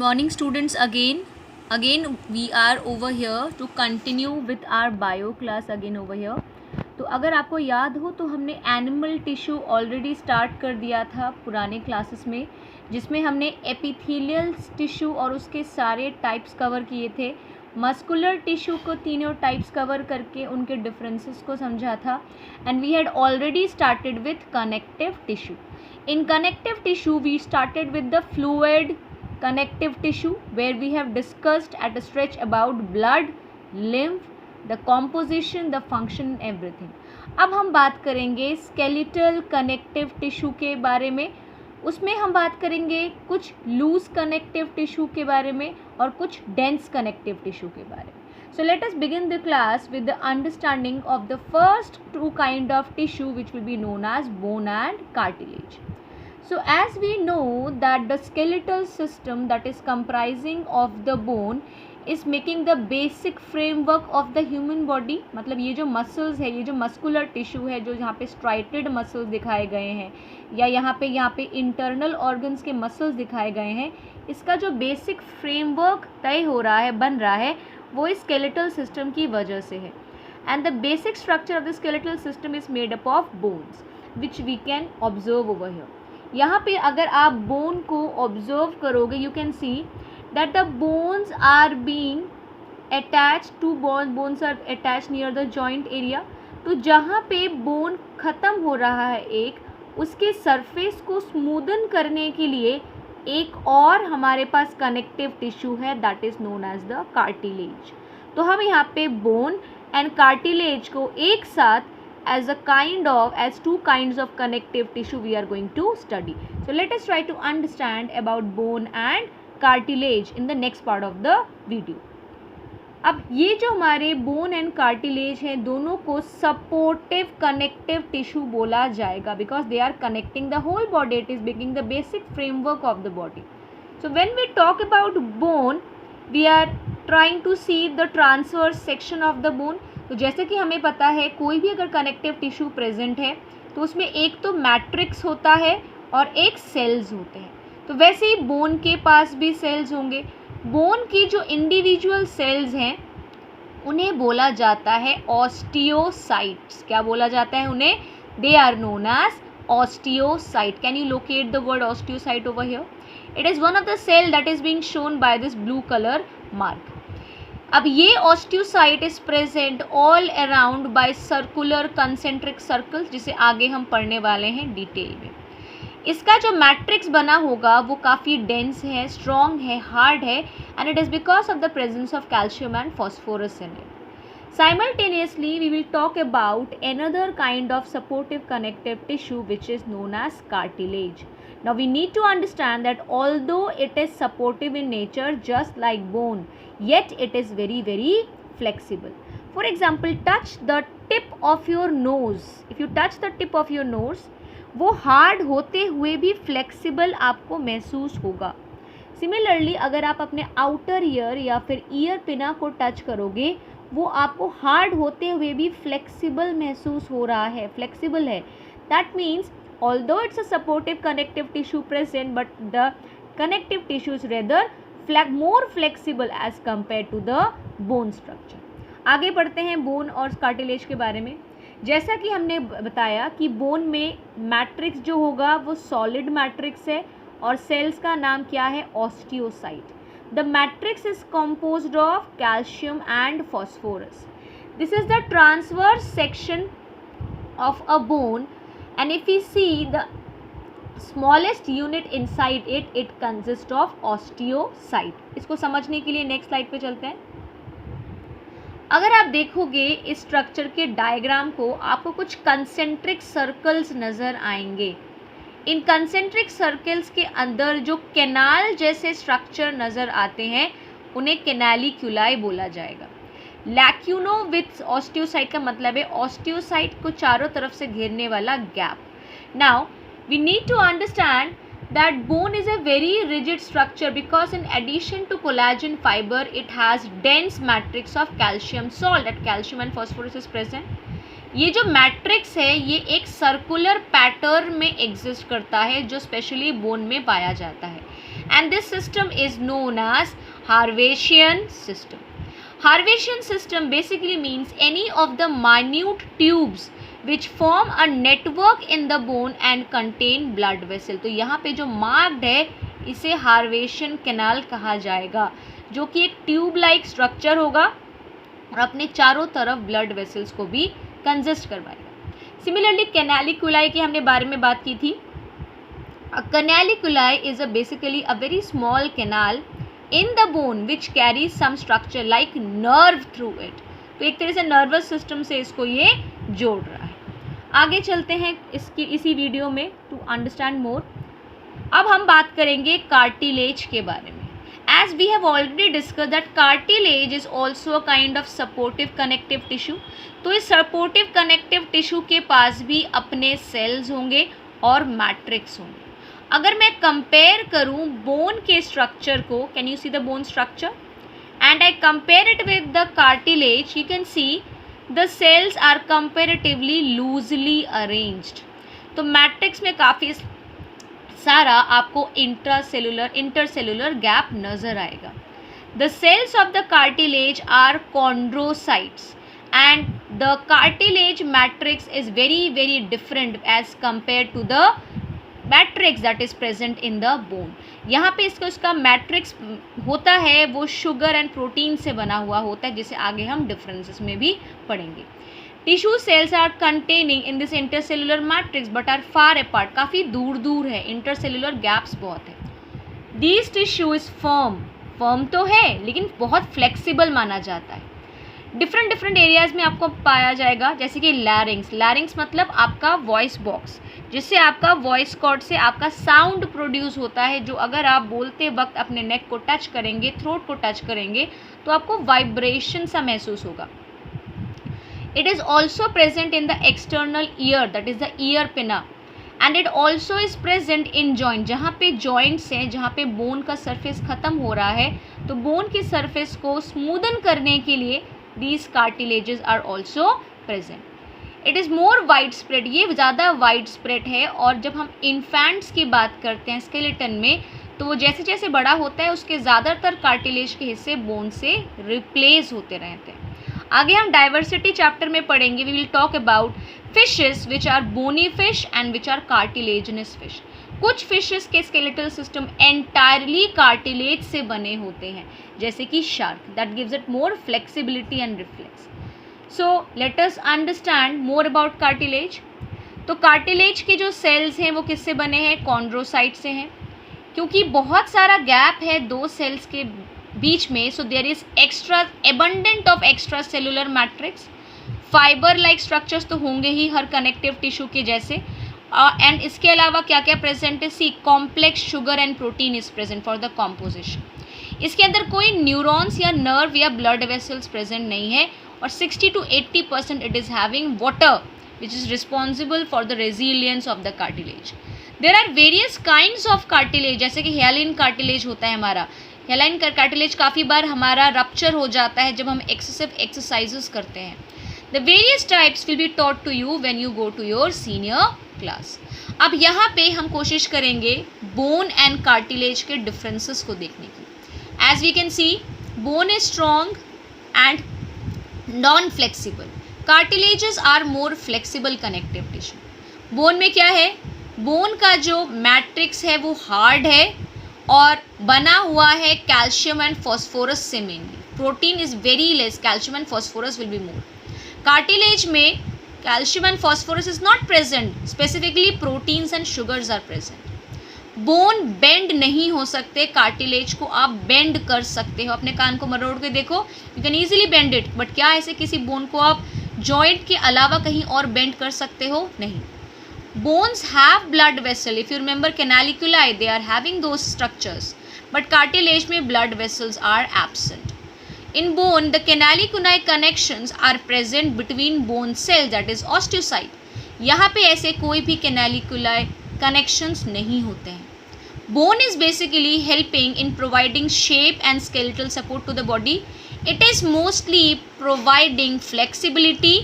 Morning students, again we are over here to continue with our bio class again over here. तो अगर आपको याद हो तो हमने एनिमल टिश्यू ऑलरेडी स्टार्ट कर दिया था पुराने क्लासेस में, जिसमें हमने एपिथेलियल टिश्यू और उसके सारे टाइप्स कवर किए थे। मस्कुलर टिश्यू को तीनों टाइप्स कवर करके उनके डिफरेंसेस को समझा था। And we had already started with connective tissue. In connective tissue we started with the fluid connective tissue where we have discussed at a stretch about blood, lymph, the composition, the function, everything. अब हम बात करेंगे skeletal connective tissue के बारे में. उसमें हम बात करेंगे कुछ loose connective tissue के बारे में और कुछ dense connective tissue के बारे में. So let us begin the class with the understanding of the first two kind of tissue which will be known as bone and cartilage. So as we know that the skeletal system that is comprising of the bone is making the basic framework of the human body. मतलब ये जो muscles है, ये जो muscular tissue है, जो यहाँ पे striated muscles दिखाए गए हैं या यहाँ पे internal organs के muscles दिखाए गए हैं, इसका जो basic framework तय हो रहा है, बन रहा है, वो इस skeletal system की वजह से है. And the basic structure of the skeletal system is made up of bones which we can observe over here. यहाँ पे अगर आप बोन को ऑब्जर्व करोगे, you can see that the bones are being attach to bones are attach near the joint area. तो जहाँ पे bone ख़त्म हो रहा है उसके सरफेस को स्मूदन करने के लिए एक और हमारे पास कनेक्टिव टिश्यू है, that is known as the cartilage. तो हम यहाँ पे बोन एंड कार्टिलेज को एक साथ as two kinds of connective tissue we are going to study. So let us try to understand about bone and cartilage in the next part of the video. अब ये जो हमारे bone and cartilage हैं, दोनों को supportive connective tissue बोला जाएगा because they are connecting the whole body. It is making the basic framework of the body. So when we talk about bone, we are trying to see the transverse section of the bone. तो जैसे कि हमें पता है कोई भी अगर connective tissue present है तो उसमें एक तो मैट्रिक्स होता है और एक सेल्स होते हैं. तो वैसे ही बोन के पास भी सेल्स होंगे. बोन की जो इंडिविजुअल सेल्स हैं उन्हें बोला जाता है ऑस्टियोसाइट्स. क्या बोला जाता है उन्हें? They are known as osteocyte. Can you locate the word osteocyte over here? It is one of the cell that is being shown by this blue colour mark. अब ये osteocyte is present all around by circular concentric circles, जिसे आगे हम पढ़ने वाले हैं detail में. इसका जो मैट्रिक्स बना होगा वो काफ़ी डेंस है, स्ट्रॉन्ग है, हार्ड है, and it is because of the presence of calcium and phosphorus in it. Simultaneously, we will talk about another kind of supportive connective tissue which is known as cartilage. Now we need to understand that although it is supportive in nature just like bone, yet it is very very flexible. For example, touch the tip of your nose. If you touch the tip of your nose, वो hard होते हुए भी flexible आपको महसूस होगा. Similarly, अगर आप अपने outer ear या फिर ear पिना को टच करोगे, वो आपको हार्ड होते हुए भी फ्लेक्सिबल महसूस हो रहा है, फ्लेक्सिबल है. That means although it's a supportive connective tissue present, but the connective tissue is rather more flexible as compare to the bone structure. आगे बढ़ते हैं बोन और कार्टिलेज के बारे में. जैसा कि हमने बताया कि बोन में मैट्रिक्स जो होगा वो सॉलिड मैट्रिक्स है और सेल्स का नाम क्या है? Osteocyte. The matrix is composed of calcium and phosphorus. This is the transverse section of a bone, and if we see the smallest unit inside it, it consists of osteocyte. इसको समझने के लिए next slide पे चलते हैं. अगर आप देखोगे इस स्ट्रक्चर के डायग्राम को, आपको कुछ कंसेंट्रिक सर्कल्स नज़र आएंगे. इन कंसेंट्रिक सर्कल्स के अंदर जो कैनाल जैसे स्ट्रक्चर नज़र आते हैं उन्हें कैनालिक्यूलाई बोला जाएगा. लैक्यूनो विथ ऑस्टियोसाइट का मतलब है ऑस्टियोसाइट को चारों तरफ से घेरने वाला गैप. Now we need to understand that bone is a very rigid structure because in addition to collagen fibre it has dense matrix of calcium salt. That calcium and phosphorus is present. ये जो matrix है ये एक circular pattern में exist करता है जो specially bone में पाया जाता है. and this system is known as Harvasian system. Harvasian system basically means any of the minute tubes which form a network in the bone and contain blood vessel. तो यहाँ पे जो मार्क्ड है इसे हार्वेशियन कैनाल कहा जाएगा, जो कि एक ट्यूब लाइक स्ट्रक्चर होगा और अपने चारों तरफ ब्लड वेसल्स को भी कंजेस्ट करवाएगा. सिमिलरली कैनालिकुलाई की हमने बारे में बात की थी. A canaliculi is basically a very small canal in the bone which carries some structure like nerve through it. तो एक तरह से नर्वस सिस्टम से इसको ये जोड़ रहा है. आगे चलते हैं इसी वीडियो में टू अंडरस्टैंड मोर. अब हम बात करेंगे कार्टिलेज के बारे में. As we have already discussed that cartilage is also a kind of supportive connective tissue. तो इस supportive connective tissue के पास भी अपने cells होंगे और मैट्रिक्स होंगे. अगर मैं कंपेयर करूं बोन के स्ट्रक्चर को, can you see the bone structure, and I compare it with the cartilage, you can see the cells are comparatively loosely arranged. तो मैट्रिक्स में काफ़ी सारा आपको इंटरसेलुलर गैप नज़र आएगा. The cells of the cartilage are chondrocytes and the cartilage matrix is very different as compared to the matrix that is present in the bone. यहाँ पे इसका मैट्रिक्स होता है वो शुगर एंड प्रोटीन से बना हुआ होता है, जिसे आगे हम डिफरेंसेस में भी पढ़ेंगे. Tissue cells are containing in this intercellular matrix but are far apart, काफ़ी दूर है, इंटरसेलुलर गैप्स बहुत है. दीज टिश्यू इज फर्म तो है लेकिन बहुत फ्लेक्सिबल माना जाता है. डिफरेंट एरियाज़ में आपको पाया जाएगा, जैसे कि लैरिंग्स मतलब आपका वॉइस बॉक्स, जिससे आपका वॉइस कॉर्ड से आपका साउंड प्रोड्यूस होता है, जो अगर आप बोलते वक्त अपने नेक को टच करेंगे, थ्रोट को टच करेंगे तो आपको वाइब्रेशन सा महसूस होगा. It is also present in the external ear, that is the year पिना, and it also is present in joint. जहाँ पे जॉइंट्स हैं, जहाँ पे बोन का सरफेस ख़त्म हो रहा है, तो बोन की सरफेस को स्मूदन करने के लिए these cartilages are also present. It is more widespread, ये ज़्यादा widespread है. और जब हम इन्फेंट्स की बात करते हैं स्केलेटन में, तो वो जैसे जैसे बड़ा होता है उसके ज़्यादातर कार्टिलेज के हिस्से बोन से रिप्लेस होते रहते हैं. आगे हम डाइवर्सिटी चैप्टर में पढ़ेंगे. We will talk about fishes which are bony fish and which are cartilaginous fish. कुछ फिशेस के स्केलेटल सिस्टम एंटायरली कार्टिलेज से बने होते हैं, जैसे कि shark, that gives it more flexibility and reflex. So let us understand more about cartilage. तो cartilage के जो सेल्स हैं वो किससे बने हैं? कॉन्ड्रोसाइट से हैं. क्योंकि बहुत सारा गैप है दो सेल्स के बीच में, so there is abundant of extra cellular matrix. Fibre like structures तो होंगे ही हर कनेक्टिव टिश्यू के जैसे, एंड इसके अलावा क्या क्या प्रेजेंट है? See complex sugar and protein is present for the composition. इसके अंदर कोई न्यूरॉन्स या नर्व या ब्लड वेसल्स प्रेजेंट नहीं है, और 60 to 80% it is having water which is responsible for the resilience of the cartilage. There are various kinds of cartilage, जैसे कि हेलाइन कार्टिलेज होता है हमारा. हेलाइन कार्टिलेज काफ़ी बार हमारा रप्चर हो जाता है जब हम एक्सेसिव एक्सरसाइजेस करते हैं. The various types will be taught to you when you go to your senior class. अब यहाँ पे हम कोशिश करेंगे बोन एंड कार्टिलेज के डिफरेंसेस को देखने की. As we can see, bone is strong and non-flexible. Cartilages are more flexible connective tissue. Bone में क्या है? Bone का जो मैट्रिक्स है वो हार्ड है और बना हुआ है कैल्शियम एंड फॉस्फोरस से mainly. Protein is very less, calcium and phosphorus will be more. Cartilage में calcium and phosphorus is not present, specifically proteins and sugars are present. Bone bend नहीं हो सकते, कार्टिलेज को आप बेंड कर सकते हो. अपने कान को मरोड़ के देखो, you can easily bend it, but क्या ऐसे किसी बोन को आप जॉइंट के अलावा कहीं और बेंड कर सकते हो? नहीं. Bones have blood vessel, if you remember canaliculi, they are having those structures, but cartilage में blood vessels are absent. In bone, the canalicunae connections are present between bone cells, that is osteocyte. यहाँ पे ऐसे कोई भी canalicunae connections नहीं होते हैं. Bone is basically helping in providing shape and skeletal support to the body. It is mostly providing flexibility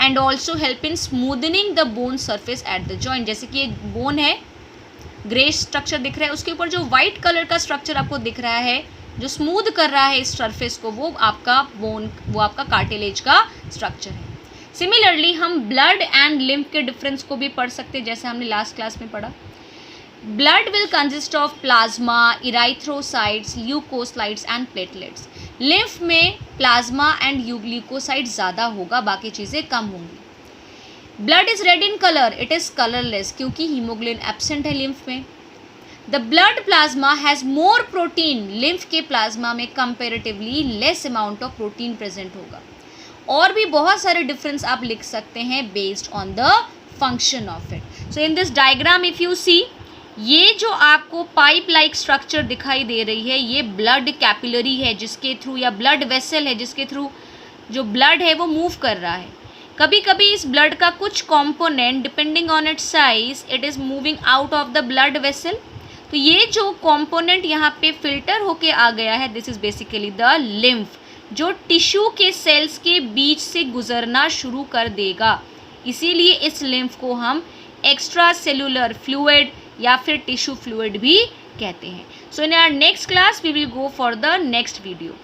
and also help in smoothening the bone surface at the joint. जैसे कि एक bone है, grey structure दिख रहा है, उसके ऊपर जो वाइट कलर का स्ट्रक्चर आपको दिख रहा है, जो स्मूथ कर रहा है इस सरफेस को, वो आपका बोन, वो आपका कार्टिलेज का स्ट्रक्चर है। सिमिलरली हम ब्लड एंड लिम्फ के डिफरेंस को भी पढ़ सकते हैं, जैसे हमने लास्ट क्लास में पढ़ा। Blood will consist of plasma, erythrocytes, leucocytes and platelets. Lymph में प्लाज्मा एंड ल्यूकोसाइट्स ज़्यादा होगा, बाकी चीज़ें कम होंगी। Blood is red in colour, it is colourless, क्योंकि हीमोग्लोबिन एब्सेंट है लिम्फ में। The blood plasma has more protein, lymph के प्लाज्मा में comparatively less amount of protein present होगा। और भी बहुत सारे डिफरेंस आप लिख सकते हैं based on the function of it. So in this diagram if you see, ये जो आपको पाइप लाइक स्ट्रक्चर दिखाई दे रही है, ये ब्लड कैपिलरी है जिसके थ्रू, या ब्लड वेसल है जिसके थ्रू जो ब्लड है वो मूव कर रहा है। कभी कभी इस ब्लड का कुछ component depending on it's size it is moving out of the blood vessel. तो ये जो कंपोनेंट यहाँ पे फिल्टर होके आ गया है, this is basically the lymph, जो टिश्यू के सेल्स के बीच से गुजरना शुरू कर देगा। इसीलिए इस लिम्फ को हम एक्स्ट्रा सेलुलर फ्लूइड या फिर टिश्यू फ्लूइड भी कहते हैं। So in our next class we will go for the next video.